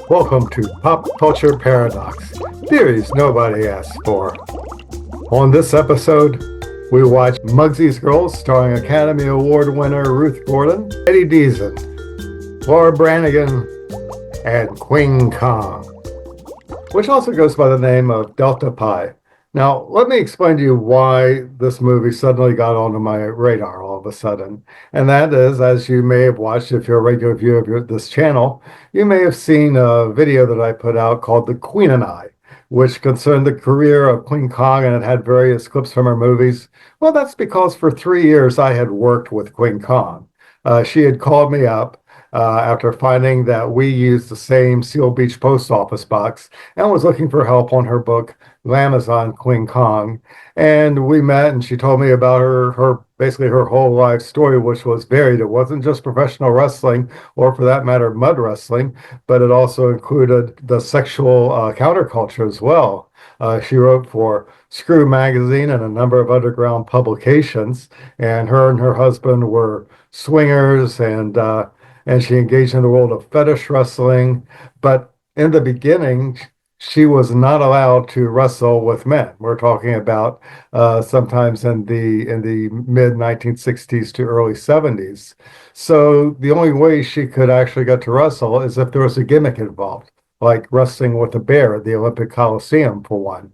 Welcome to Pop Culture Paradox, theories nobody asked for. On this episode, we watch Mugsy's Girls starring Academy Award winner Ruth Gordon, Eddie Deezen, Laura Branigan, and Queen Kong, which also goes by the name of Delta Pi. Now, let me explain to you why this movie suddenly got onto my radar all of a sudden. And that is, as you may have watched, if you're a regular viewer of this channel, you may have seen a video that I put out called The Queen and I, which concerned the career of Queen Kong, and it had various clips from her movies. Well, that's because for 3 years I had worked with Queen Kong. She had called me up after finding that we used the same Seal Beach post office box and was looking for help on her book, Glamazon Queen Kong. And we met, and she told me about her basically her whole life story, which was varied. It wasn't just professional wrestling, or for that matter, mud wrestling, but it also included the sexual counterculture as well. She wrote for Screw Magazine and a number of underground publications, and her husband were swingers, and she engaged in the world of fetish wrestling. But in the beginning, she was not allowed to wrestle with men. We're talking about sometimes in the mid 1960s to early 70s. So the only way she could actually get to wrestle is if there was a gimmick involved, like wrestling with a bear at the Olympic Coliseum, for one,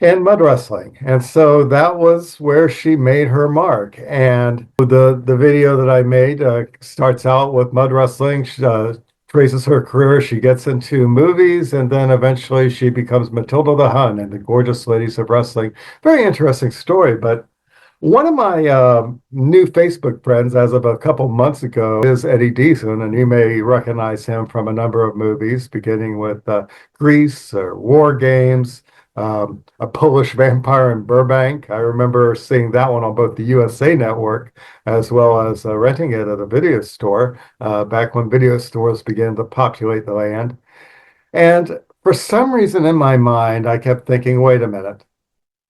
and mud wrestling. And so that was where she made her mark. And the video that I made starts out with mud wrestling. She traces her career. She gets into movies, and then eventually she becomes Matilda the Hun in The Gorgeous Ladies of Wrestling. Very interesting story. But one of my new Facebook friends, as of a couple months ago, is Eddie Deezen, and you may recognize him from a number of movies, beginning with Grease or War Games, a Polish Vampire in Burbank. I remember seeing that one on both the USA Network as well as renting it at a video store back when video stores began to populate the land. And for some reason in my mind, I kept thinking, wait a minute,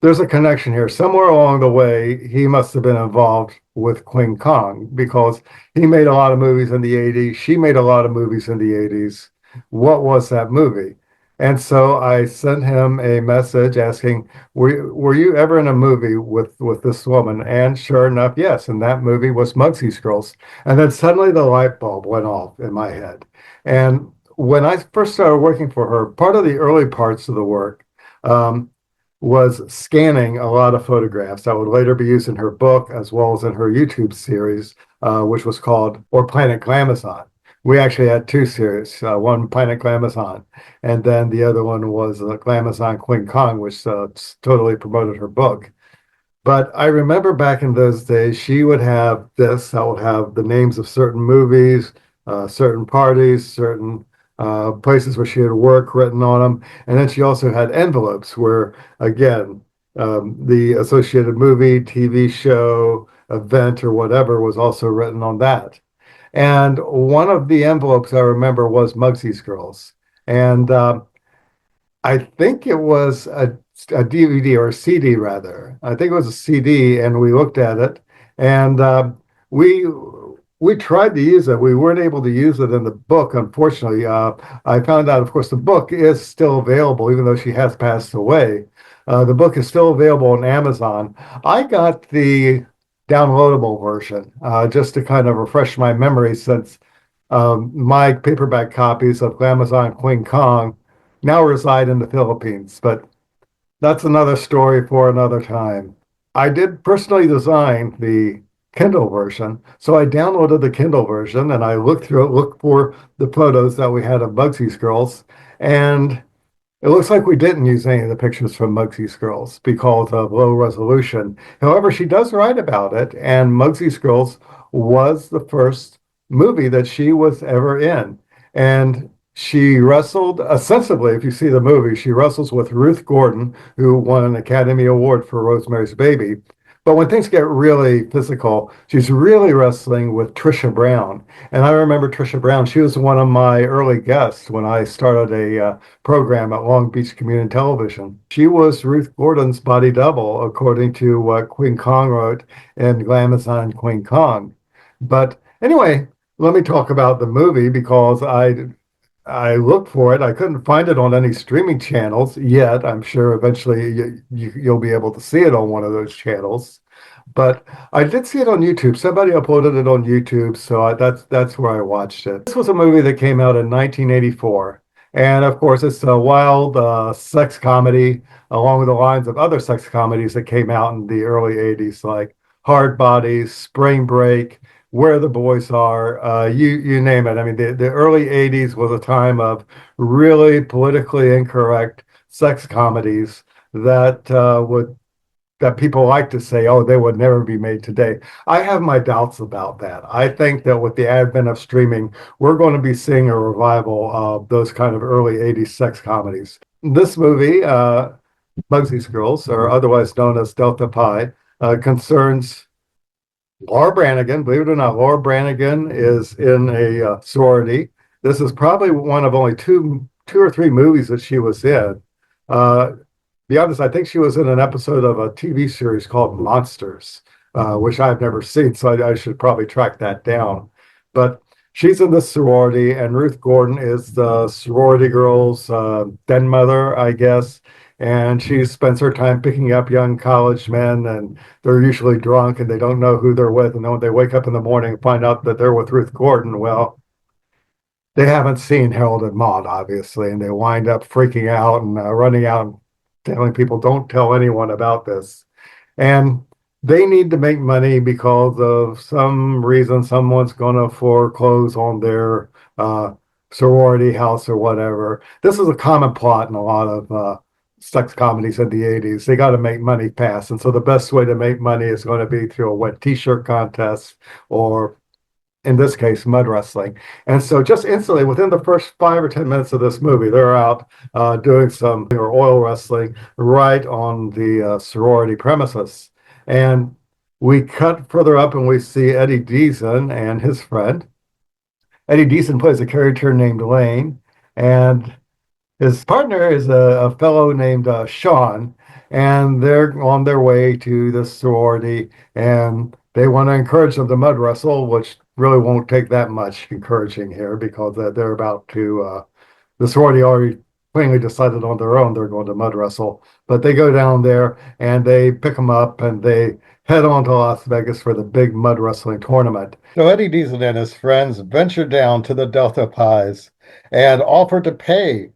there's a connection here. Somewhere along the way, he must have been involved with Queen Kong, because he made a lot of movies in the 80s. She made a lot of movies in the 80s. What was that movie? And so I sent him a message asking, were you ever in a movie with this woman? And sure enough, yes. And that movie was Mugsy's Girls. And then suddenly the light bulb went off in my head. And when I first started working for her, part of the early parts of the work was scanning a lot of photographs that would later be used in her book as well as in her YouTube series, which was called Or Planet Glamazon. We actually had two series, one Planet Glamazon, and then the other one was Glamazon Queen Kong, which totally promoted her book. But I remember back in those days, she would have this that would have the names of certain movies, certain parties, certain places where she had worked written on them. And then she also had envelopes where, again, the associated movie, TV show, event, or whatever was also written on that. And one of the envelopes I remember was Mugsy's Girls. And I think it was a DVD or a CD, rather. I think it was a CD, and we looked at it, and we tried to use it. We weren't able to use it in the book, unfortunately. I found out, of course, the book is still available, even though she has passed away. The book is still available on Amazon. I got the downloadable version just to kind of refresh my memory, since my paperback copies of Glamazon Queen Kong now reside in the Philippines. But that's another story for another time. I did personally design the Kindle version, so I downloaded the Kindle version and I looked through it, looked for the photos that we had of Mugsy's Girls, and it looks like we didn't use any of the pictures from Mugsy's Girls because of low resolution. However, she does write about it, and Mugsy's Girls was the first movie that she was ever in. And she wrestled, ostensibly, if you see the movie, she wrestles with Ruth Gordon, who won an Academy Award for Rosemary's Baby. But when things get really physical, she's really wrestling with Trisha Brown. And I remember Trisha Brown. She was one of my early guests when I started a program at Long Beach Community Television. She was Ruth Gordon's body double, according to what Queen Kong wrote in Glamazon Queen Kong. But anyway, let me talk about the movie because I looked for it. I couldn't find it on any streaming channels yet. I'm sure eventually you'll be able to see it on one of those channels. But I did see it on YouTube. Somebody uploaded it on YouTube, so that's where I watched it. This was a movie that came out in 1984, and of course, it's a wild sex comedy along the lines of other sex comedies that came out in the early 80s, like Hard Bodies, Spring Break, Where the Boys Are, you name it. I mean, the early 80s was a time of really politically incorrect sex comedies that would that people like to say, oh, they would never be made today. I have my doubts about that. I think that with the advent of streaming, we're going to be seeing a revival of those kind of early 80s sex comedies. This movie, Mugsy's Girls, or otherwise known as Delta Pi, concerns Laura Branigan. Believe it or not, Laura Branigan is in a sorority. This is probably one of only two or three movies that she was in. Be honest, I think she was in an episode of a TV series called Monsters, which I've never seen, so I should probably track that down. But she's in this sorority, and Ruth Gordon is the sorority girl's den mother, I guess. And she spends her time picking up young college men, and they're usually drunk and they don't know who they're with. And then when they wake up in the morning and find out that they're with Ruth Gordon, well, they haven't seen Harold and Maude, obviously, and they wind up freaking out and running out and telling people, don't tell anyone about this. And they need to make money because of some reason someone's going to foreclose on their sorority house or whatever. This is a common plot in a lot of sex comedies in the 80s. They got to make money pass. And so the best way to make money is going to be through a wet t-shirt contest or, in this case, mud wrestling. And so just instantly, within the first 5 or 10 minutes of this movie, they're out doing some oil wrestling right on the sorority premises. And we cut further up and we see Eddie Deezen and his friend. Eddie Deezen plays a character named Lane, and his partner is a fellow named Sean, and they're on their way to this sorority, and they want to encourage them to mud wrestle, which really won't take that much encouraging here because they're about to, the sorority already plainly decided on their own they're going to mud wrestle. But they go down there and they pick them up and they head on to Las Vegas for the big mud wrestling tournament. So Eddie Deezen and his friends venture down to the Delta Pies and offer to pay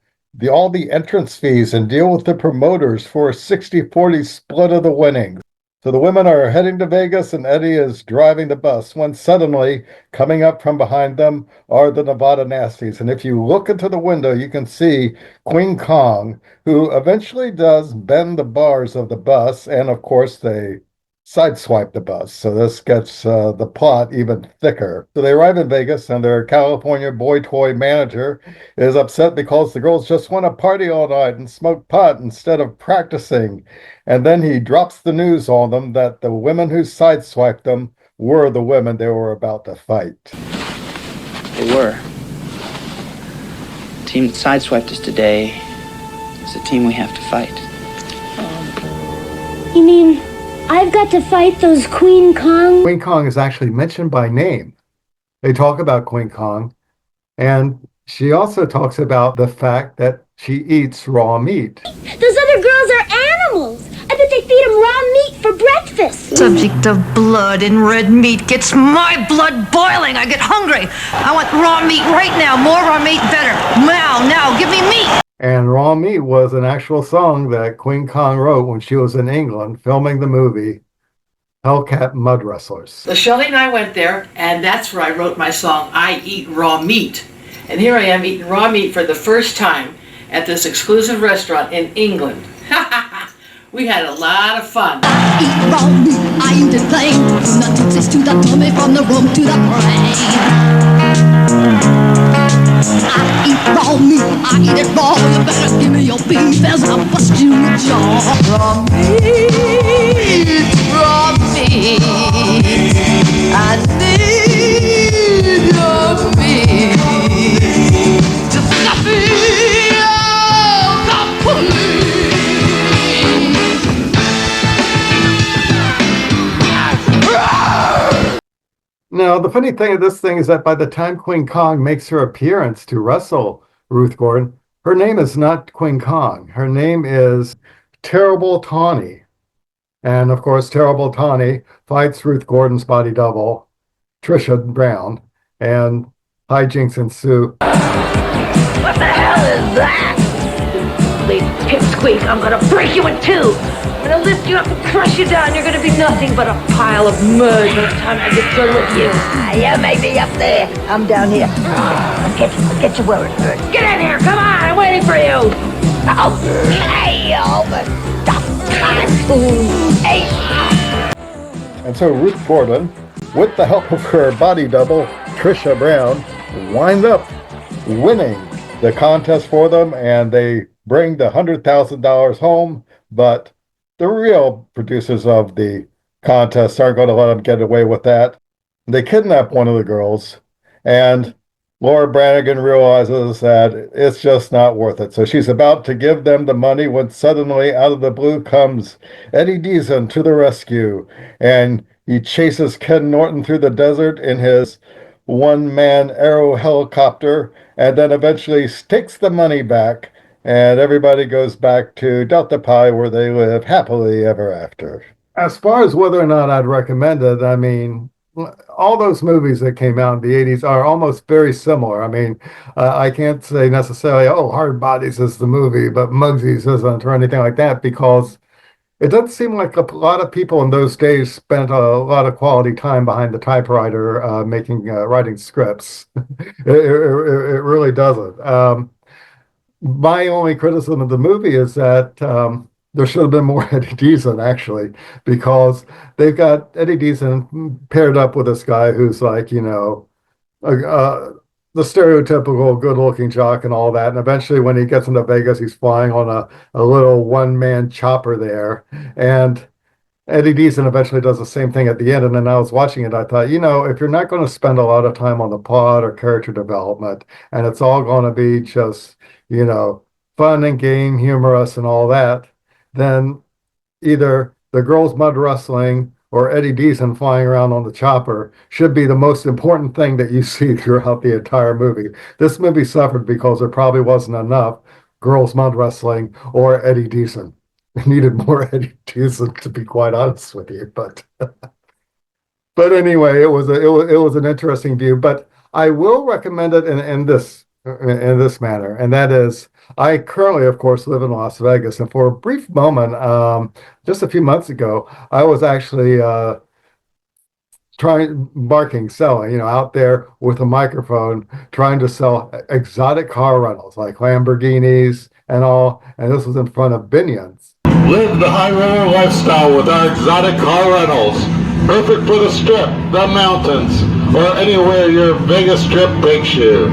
all the entrance fees and deal with the promoters for a 60-40 split of the winnings. So the women are heading to Vegas and Eddie is driving the bus when suddenly, coming up from behind them, are the Nevada Nasties. And if you look into the window, you can see Queen Kong, who eventually does bend the bars of the bus, and of course they sideswipe the bus. So this gets the plot even thicker. So they arrive in Vegas and their California boy toy manager is upset because the girls just want to party all night and smoke pot instead of practicing. And then he drops the news on them that the women who sideswiped them were the women they were about to fight. They were. The team that sideswiped us today is the team we have to fight. You mean I've got to fight those Queen Kong? Queen Kong is actually mentioned by name. They talk about Queen Kong, and she also talks about the fact that she eats raw meat. Those other girls are animals. I bet they feed them raw meat for breakfast. Subject of blood and red meat gets my blood boiling. I get hungry. I want raw meat right now. More raw meat, better. Now, give me meat. And Raw Meat was an actual song that Queen Kong wrote when she was in England filming the movie Hellcat Mud Wrestlers. So Shelley and I went there, and that's where I wrote my song, I Eat Raw Meat. And here I am eating raw meat for the first time at this exclusive restaurant in England. We had a lot of fun. I eat raw meat, I eat it plain. Nothing tastes to the tummy from the room to the brain. I eat raw meat, I eat it raw. You better give me your beef as I bust you with jaw. Raw meat, raw meat. I need your meat to stop me out the police. Now, Now, the funny thing of this thing is that by the time Queen Kong makes her appearance to wrestle Ruth Gordon, her name is not Queen Kong. Her name is Terrible Tawny. And of course, Terrible Tawny fights Ruth Gordon's body double, Trisha Brown, and hijinks ensue. What the hell is that? Please, pipsqueak, I'm gonna break you in two. I'm gonna lift you up and crush you down. You're gonna be nothing but a pile of mud by the time I get done with you. You may be up there. I'm down here. I'll get you where it hurts. Get in here, come on, I'm waiting for you. Okay, but And so Ruth Gordon, with the help of her body double, Trisha Brown, winds up winning the contest for them, and they bring the $100,000 home, but the real producers of the contest aren't going to let them get away with that. They kidnap one of the girls, and Laura Branigan realizes that it's just not worth it. So she's about to give them the money when suddenly, out of the blue, comes Eddie Deezen to the rescue, and he chases Ken Norton through the desert in his one-man aero helicopter, and then eventually takes the money back, and everybody goes back to Delta Pi, where they live happily ever after. As far as whether or not I'd recommend it, I mean, all those movies that came out in the 80s are almost very similar. I mean, I can't say necessarily, oh, Hard Bodies is the movie, but Mugsy's isn't, or anything like that, because it doesn't seem like a lot of people in those days spent a lot of quality time behind the typewriter writing scripts. It really doesn't. My only criticism of the movie is that there should have been more Eddie Deezen, actually, because they've got Eddie Deezen paired up with this guy who's like, you know, the stereotypical good-looking jock and all that. And eventually when he gets into Vegas, he's flying on a little one-man chopper there. And Eddie Deezen eventually does the same thing at the end. And then I was watching it, I thought, you know, if you're not going to spend a lot of time on the plot or character development, and it's all going to be just, you know, fun and game, humorous and all that, then either the girls mud wrestling or Eddie Deezen flying around on the chopper should be the most important thing that you see throughout the entire movie. This movie suffered because there probably wasn't enough girls mud wrestling or Eddie Deezen. It needed more Eddie Deezen, to be quite honest with you. But anyway, it was an interesting view. But I will recommend it in this manner, and that is, I currently, of course, live in Las Vegas, and for a brief moment, just a few months ago, I was actually selling, you know, out there with a microphone, trying to sell exotic car rentals like Lamborghinis and all, and this was in front of Binion's. Live the high roller lifestyle with our exotic car rentals. Perfect for the Strip, the mountains, or anywhere your Vegas trip takes you.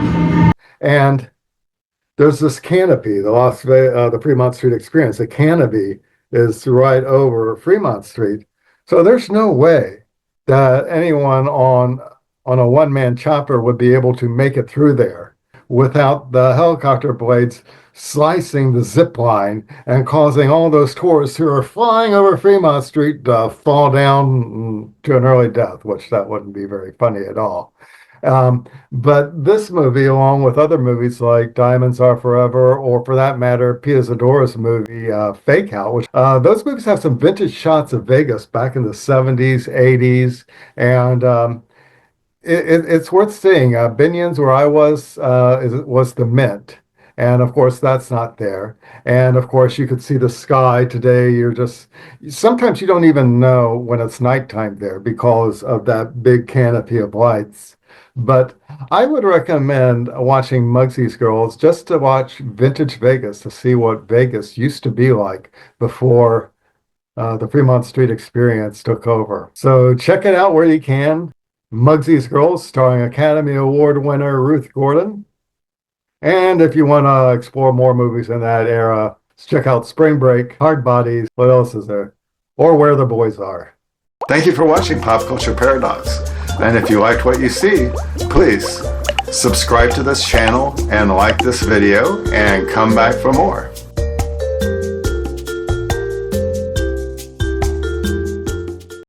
And there's this canopy, the Fremont Street Experience. The canopy is right over Fremont Street. So there's no way that anyone on a one-man chopper would be able to make it through there without the helicopter blades slicing the zip line and causing all those tourists who are flying over Fremont Street to fall down to an early death, which that wouldn't be very funny at all. But this movie, along with other movies like Diamonds Are Forever, or for that matter, Pia Zadora's movie, Fake Out, which those movies have some vintage shots of Vegas back in the 70s, 80s, and it's worth seeing. Binion's, where I was the Mint. And of course, that's not there. And of course, you could see the sky today. Sometimes you don't even know when it's nighttime there because of that big canopy of lights. But I would recommend watching Mugsy's Girls just to watch vintage Vegas, to see what Vegas used to be like before the Fremont Street Experience took over. So check it out where you can. Mugsy's Girls, starring Academy Award winner Ruth Gordon. And if you want to explore more movies in that era, check out Spring Break, Hard Bodies, what else is there? Or Where the Boys Are. Thank you for watching Pop Culture Paradox. And if you liked what you see, please subscribe to this channel and like this video and come back for more.